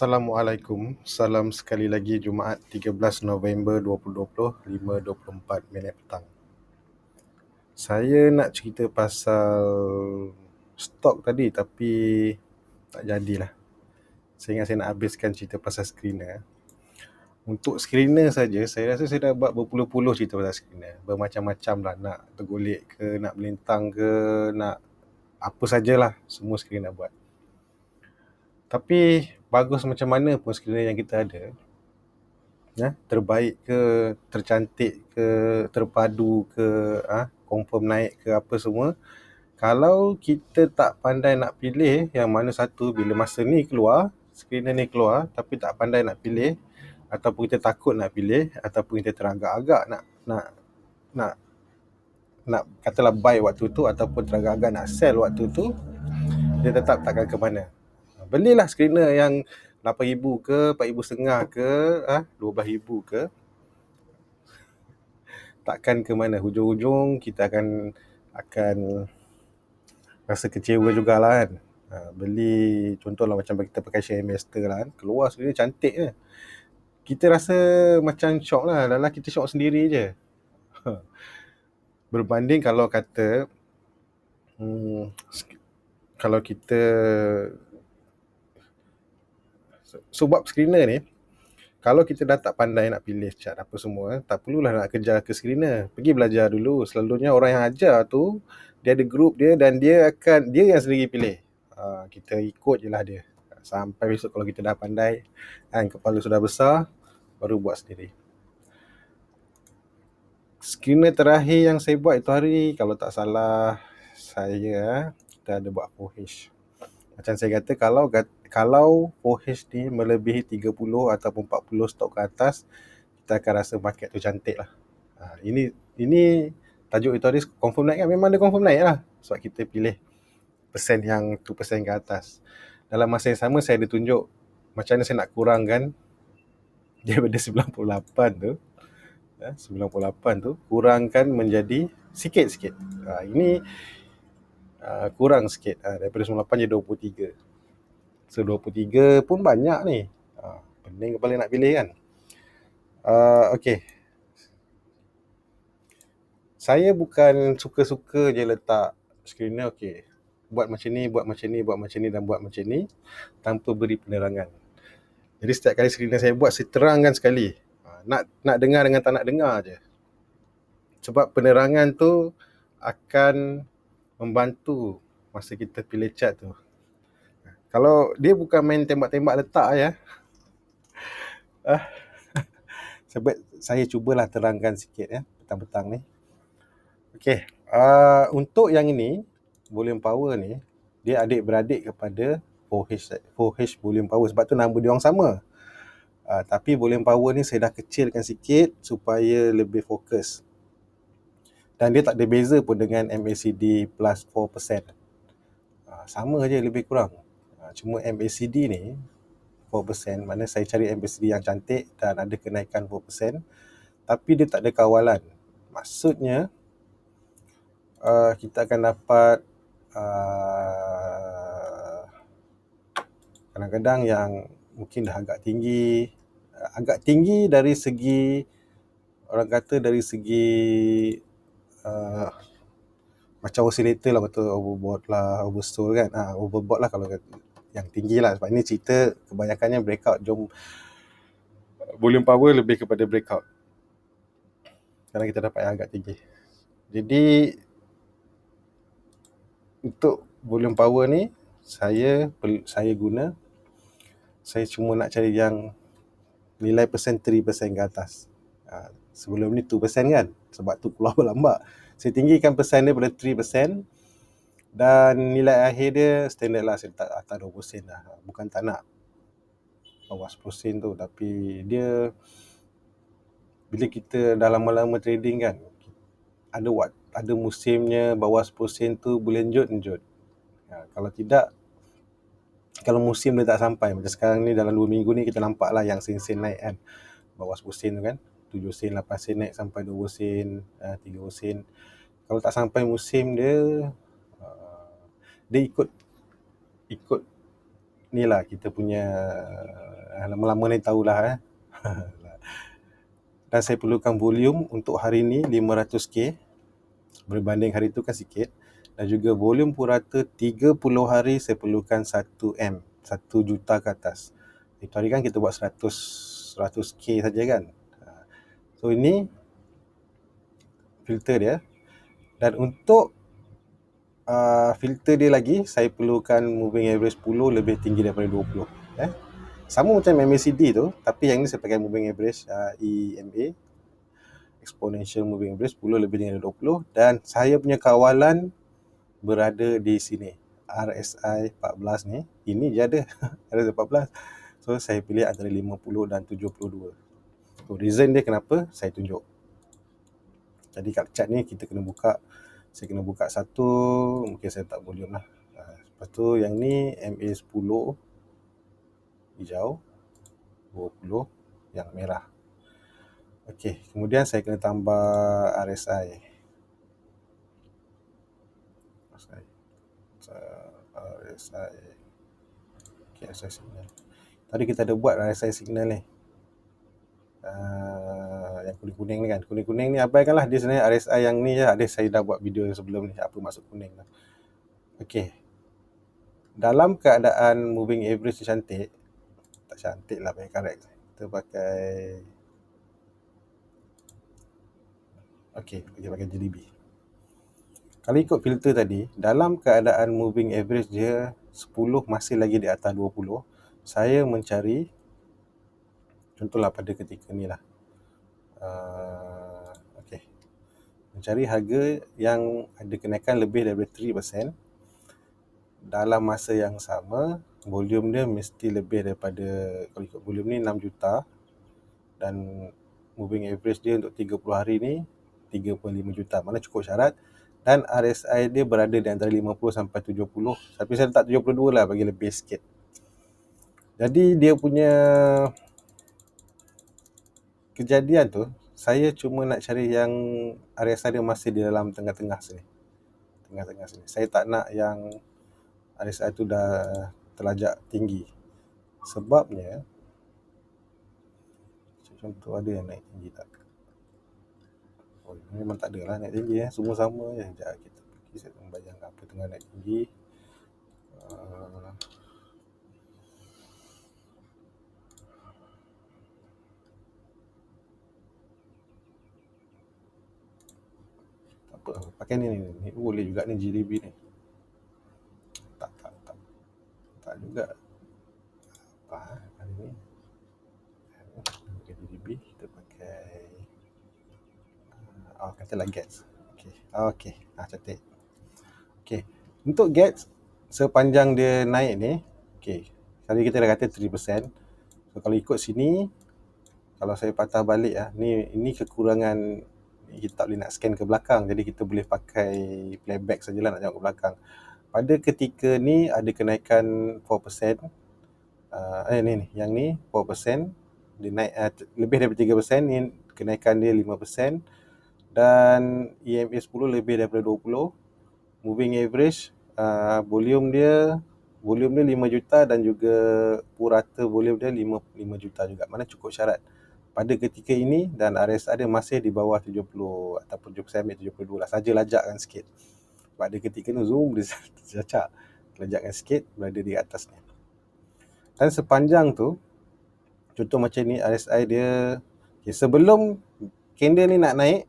Assalamualaikum. Salam sekali lagi Jumaat 13 November 2020, 5:24 petang. Saya nak cerita pasal stok tadi tapi tak jadilah. Saya ingat saya nak habiskan cerita pasal screener. Untuk screener saja, saya rasa saya dah buat berpuluh-puluh cerita pasal screener. Bermacam-macam lah, nak tergolek ke, nak melintang ke, nak apa sajalah, semua screener nak buat. Tapi bagus macam mana pun screener yang kita ada, terbaik ke, tercantik ke, terpadu ke, confirm naik ke apa semua, kalau kita tak pandai nak pilih yang mana satu, bila masa ni keluar, screener ni keluar tapi tak pandai nak pilih, ataupun kita takut nak pilih, ataupun kita teragak-agak nak katalah buy waktu tu, ataupun teragak-agak nak sell waktu tu, dia tetap takkan ke mana. Belilah screener yang 8,000 ke, 4,500 ke, 12,000 ke, takkan ke mana. Hujung-hujung kita akan rasa kecewa jugalah kan. Beli contohlah macam kita pakai share investor lah kan, keluar sebenarnya cantik je, kita rasa macam syok lah, dalam kita syok sendiri je. Berbanding kalau kata kalau kita sebab screener ni, kalau kita dah tak pandai nak pilih chart apa semua, tak perlulah nak kejar ke screener. Pergi belajar dulu. Selalunya orang yang ajar tu, dia ada group dia dan dia yang sendiri pilih. Kita ikut je lah dia. Sampai besok kalau kita dah pandai, kepala sudah besar, baru buat sendiri. Screener terakhir yang saya buat itu hari, kalau tak salah kita ada buat 4H. Macam saya kata, kalau 4H ni melebihi 30 ataupun 40 stok ke atas, kita akan rasa market tu cantik lah. Ini tajuk itu hari confirm naik kan? Memang dia confirm naik lah, sebab kita pilih persen yang 2% ke atas. Dalam masa yang sama, saya ada tunjuk macam mana saya nak kurangkan daripada 98 tu, kurangkan menjadi sikit-sikit. Ini kurang sikit, daripada 98 jadi 23. So 23 pun banyak ni. Pening kepala nak pilih kan. Okay, saya bukan suka-suka je letak screener, okay, buat macam ni, buat macam ni, buat macam ni dan buat macam ni tanpa beri penerangan. Jadi setiap kali screener saya buat, saya terangkan sekali. Nak dengar dengan tak nak dengar je. Sebab penerangan tu akan membantu masa kita pilih chart tu. Kalau dia bukan main tembak-tembak letak je, sebab saya cubalah terangkan sikit petang-petang ni. Okay, untuk yang ini, volume power ni, dia adik-beradik kepada 4H volume power. Sebab tu nama dia orang sama. Tapi volume power ni saya dah kecilkan sikit supaya lebih fokus. Dan dia tak ada beza pun dengan MACD plus 4%. Sama je lebih kurang. Cuma MACD ni 4%, mana saya cari MACD yang cantik dan ada kenaikan 4%, tapi dia tak ada kawalan. Maksudnya kita akan dapat kadang-kadang yang mungkin dah agak tinggi dari segi, orang kata dari segi macam oscillator lah, betul, overbought lah, oversold kan. Overbought lah kalau yang tinggi lah. Sebab ni cerita kebanyakannya breakout. Jom, volume power lebih kepada breakout, kerana kita dapat yang agak tinggi. Jadi untuk volume power ni, saya guna, saya cuma nak cari yang nilai persen 3% ke atas. Sebelum ni 2% kan, sebab tu keluar berlambak. Saya tinggikan persen dia pada 3%, dan nilai akhir dia standard lah, saya letak atas 20% lah. Bukan tak nak bawah 10% tu, tapi dia bila kita dah lama-lama trading kan, ada musimnya bawah 10% tu boleh njut. Kalau tidak, kalau musim dia tak sampai, macam sekarang ni dalam 2 minggu ni kita nampak lah yang sen-sen naik kan, bawah 10% tu kan, 7 sen, 8 sen naik sampai 20 sen, 30 sen. Kalau tak sampai musim dia, dia ikut ni lah kita punya lama-lama ni tahulah dan saya perlukan volume untuk hari ni 500k, berbanding hari tu kan sikit, dan juga volume purata 30 hari saya perlukan 1M, 1 juta ke atas. Itu hari kan kita buat 100k saja kan. So ini filter dia, dan untuk filter dia lagi saya perlukan moving average 10 lebih tinggi daripada 20. Sama macam MACD tu, tapi yang ni saya pakai moving average EMA, exponential moving average 10 lebih tinggi daripada 20, dan saya punya kawalan berada di sini, RSI 14 ni. Ini je ada RSI 14. So saya pilih antara 50 dan 72. So reason dia kenapa saya tunjuk. Jadi kat chart ni kita kena buka, saya kena buka satu, mungkin saya tak volume lah. Lepas tu yang ni MA10 hijau, 20 yang merah. Okey, kemudian saya kena tambah RSI. Okay, RSI signal. Tadi kita ada buat RSI signal ni. Yang kuning-kuning ni kan. Kuning-kuning ni abaikanlah, dia sebenarnya RSI yang ni je. Ada saya dah buat video sebelum ni apa maksud kuning lah. Okey. Dalam keadaan moving average cantik, tak cantik lah pakai karet. Kita pakai kita pakai JDB. Kalau ikut filter tadi, dalam keadaan moving average dia 10 masih lagi di atas 20, saya mencari, contohlah pada ketika ni lah, mencari harga yang ada kenaikan lebih daripada 3%. Dalam masa yang sama, volume dia mesti lebih daripada, kalau ikut volume ni 6 juta, dan moving average dia untuk 30 hari ni 3.5 juta, mana cukup syarat. Dan RSI dia berada di antara 50 sampai 70, tapi saya letak 72 lah bagi lebih sikit. Jadi dia punya kejadian tu, saya cuma nak cari yang RSI dia masih di dalam tengah-tengah sini. Saya tak nak yang RSI tu dah terlajak tinggi. Sebabnya, contoh ada yang naik tinggi tak? Memang tak ada lah naik tinggi, semua sama je. Sekejap kita pergi, saya membayang apa tengah naik tinggi. Tak apa, pakai ni boleh juga ni, GDB ni. Tak juga. Hari ni pakai GDB, kita pakai katalah GATS. Okey, cantik. Okey, untuk GATS sepanjang dia naik ni, tadi kita dah kata 3%. So kalau ikut sini, kalau saya patah balik ini kekurangan, kita tak boleh nak scan ke belakang, jadi kita boleh pakai playback sajalah nak tengok ke belakang. Pada ketika ni ada kenaikan 4%. Yang ni 4%, dia naik lebih daripada 3%, ni kenaikan dia 5%, dan EMA 10 lebih daripada 20. Moving average, volume dia 5 juta, dan juga purata volume dia 5 juta juga, mana cukup syarat pada ketika ini. Dan RSI dia masih di bawah 70 ataupun 72 lah, saja lajakkan sikit. Pada ketika ni zoom dia tercacak, lajakkan sikit, berada di atas ni. Dan sepanjang tu, contoh macam ni, RSI dia sebelum candle ni nak naik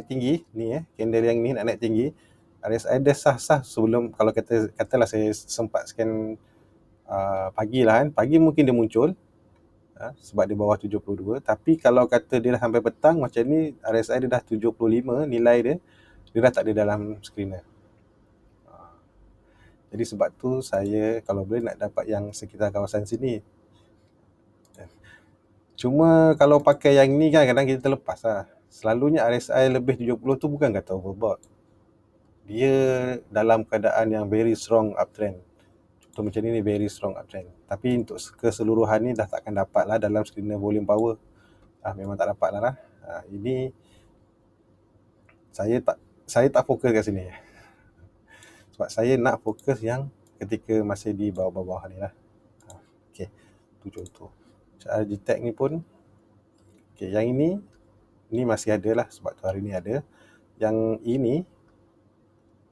tinggi ni, candle yang ni nak naik tinggi, RSI dia sah-sah sebelum, kalau katalah saya sempat scan pagi lah kan, pagi mungkin dia muncul sebab dia bawah 72. Tapi kalau kata dia dah sampai petang macam ni, RSI dia dah 75, nilai dia dah tak ada dalam screener. Jadi sebab tu saya kalau boleh nak dapat yang sekitar kawasan sini. Cuma kalau pakai yang ni kan kadang kita terlepas lah. Selalunya RSI lebih 70 tu bukan kata overbought, dia dalam keadaan yang very strong uptrend. Contoh macam ni very strong uptrend. Tapi untuk keseluruhan ni dah takkan dapat lah dalam screener volume power. Memang tak dapat lah. Ini saya tak fokus kat sini. Sebab saya nak fokus yang ketika masih di bawah-bawah ni lah. Okey, tu contoh. Cara detect ni pun, okey, yang ini masih ada lah sebab tu hari ni ada. Yang ini,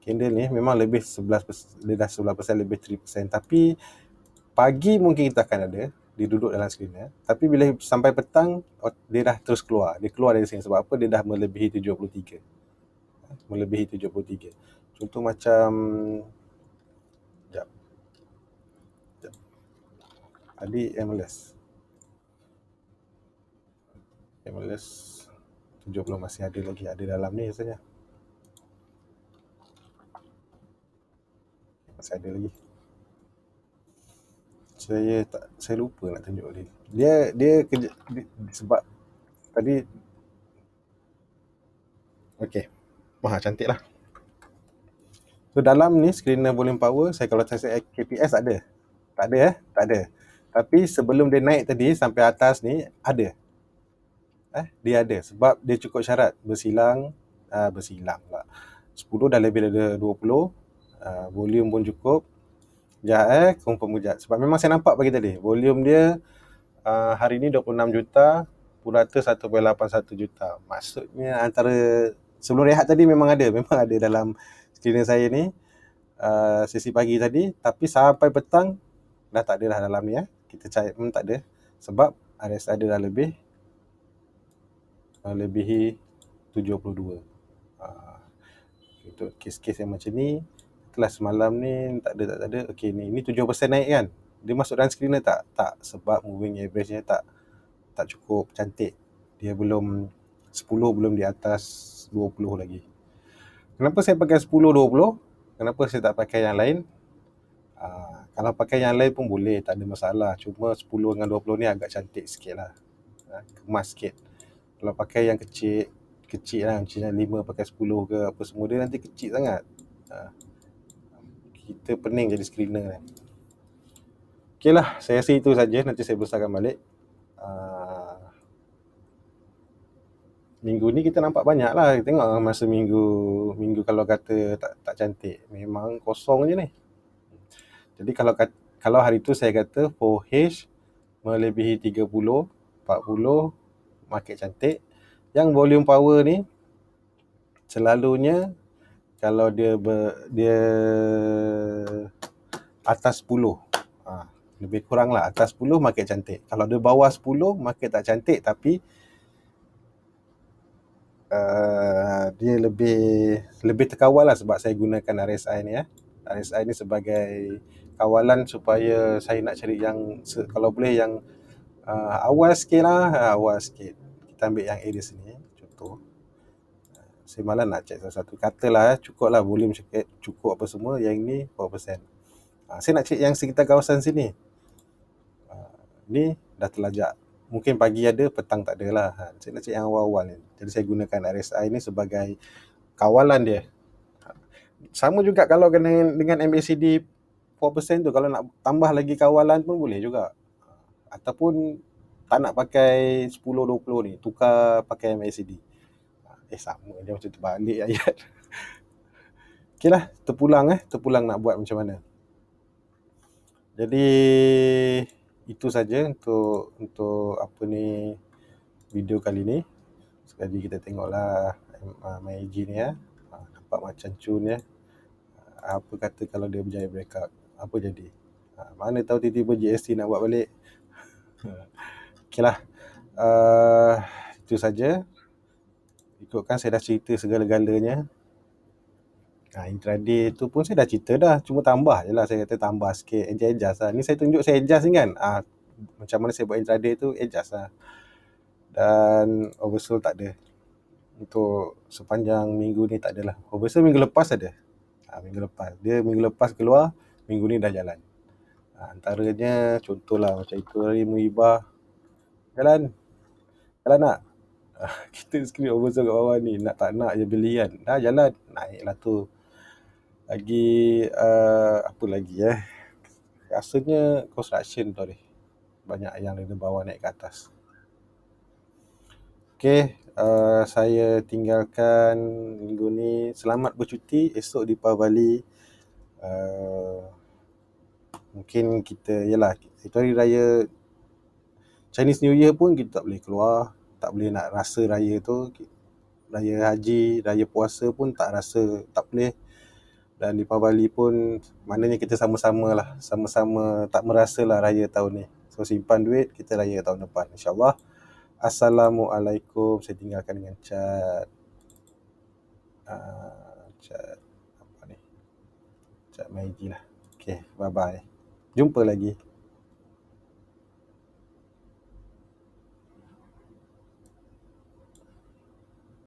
candle ni memang lebih 11%, dia dah 11% lebih 3%. Tapi pagi mungkin kita akan ada, dia duduk dalam screener. Tapi bila sampai petang, dia dah terus keluar. Dia keluar dari sini sebab apa? Dia dah melebihi 73. Melebihi 73. Contoh macam, sekejap. Tadi MLS 70 masih ada lagi, ada dalam ni rasanya. Masih ada lagi. Saya lupa nak tunjuk dia. Dia kerja sebab tadi okey. Wah, cantik lah. So dalam ni screener volume power, kalau saya KPS ada. Tak ada tak ada. Tapi sebelum dia naik tadi sampai atas ni ada. Dia ada sebab dia cukup syarat bersilang lah. 10 dah lebih dari 20, volume pun cukup. Sekejap confirm sekejap. Sebab memang saya nampak pagi tadi, volume dia hari ni 26 juta, purata 1.81 juta. Maksudnya antara sebelum rehat tadi memang ada dalam screener saya ni sesi pagi tadi, tapi sampai petang dah tak ada dah dalam ni. Kita cari pun tak ada sebab RSI dia dah lebihi 72. Untuk kes-kes yang macam ni, kelas semalam ni tak ada. Okey, ni 7% naik kan. Dia masuk dalam screener tak sebab moving average-nya tak cukup cantik. Dia belum 10, belum di atas 20 lagi. Kenapa saya pakai 10, 20? Kenapa saya tak pakai yang lain? Kalau pakai yang lain pun boleh, tak ada masalah. Cuma 10 dengan 20 ni agak cantik sikit lah. Kemas sikit. Kalau pakai yang kecil lah, macam 5 pakai 10 ke apa semua, dia nanti kecil sangat. Kita pening jadi screener kan. Okey lah, saya rasa itu saja. Nanti saya besarkan balik. Minggu ni kita nampak banyak lah. Tengok masa minggu kalau kata tak cantik, memang kosong je ni. Jadi kalau hari tu saya kata 4H melebihi 30, 40, market cantik. Yang volume power ni selalunya kalau dia atas 10, lebih kurang lah atas 10 market cantik. Kalau dia bawah 10 market tak cantik, tapi dia lebih terkawal lah sebab saya gunakan RSI ni. RSI ni sebagai kawalan supaya saya nak cari yang kalau boleh yang awal sikit lah. Awal sikit. Kita ambil yang area sini contoh. Saya malah nak check satu-satu. Katalah cukup lah volume cukup apa semua. Yang ni 4%. Saya nak check yang sekitar kawasan sini. Ni dah terlajak. Mungkin pagi ada, petang tak ada lah. Saya nak check yang awal-awal ni. Jadi saya gunakan RSI ni sebagai kawalan dia. Sama juga kalau dengan MACD 4% tu, kalau nak tambah lagi kawalan pun boleh juga. Ataupun tak nak pakai 10-20 ni, tukar pakai MACD. Sama je, macam terbalik ayat. Okey lah, terpulang nak buat macam mana. Jadi itu saja untuk apa ni video kali ni. Sekali kita tengoklah MAG ni nampak macam cun apa kata kalau dia berjaya breakout, apa jadi? Mana tahu tiba-tiba GST nak buat balik. Okeylah, itu saja. Ikutkan saya dah cerita segala-galanya. Intraday tu pun saya dah cerita dah, cuma tambah je lah. Saya kata tambah sikit, adjust lah. Ni saya tunjuk saya adjust ni kan, macam mana saya buat intraday tu, adjust lah. Dan oversold tak ada. Untuk sepanjang minggu ni tak adalah. Oversold minggu lepas ada. Minggu lepas keluar, minggu ni dah jalan. Antaranya contohlah macam itu hari Muhibah jalan nak. Kita screen oversold kat bawah ni, nak tak nak je beli kan. Dah jalan, naik lah tu. Lagi apa lagi rasanya construction tu deh. Banyak yang dari bawah naik ke atas. Okey, saya tinggalkan minggu ni. Selamat bercuti. Esok Deepavali. Mungkin kita, yalah, itu hari raya Chinese New Year pun kita tak boleh keluar, tak boleh nak rasa raya tu. Raya haji, raya puasa pun tak rasa, tak boleh. Dan Deepavali pun maknanya kita sama-sama lah, sama-sama tak merasa lah raya tahun ni. So simpan duit, kita raya tahun depan insyaAllah. Assalamualaikum. Saya tinggalkan dengan chat apa ni, chat Maggie lah. Okay, bye bye, jumpa lagi.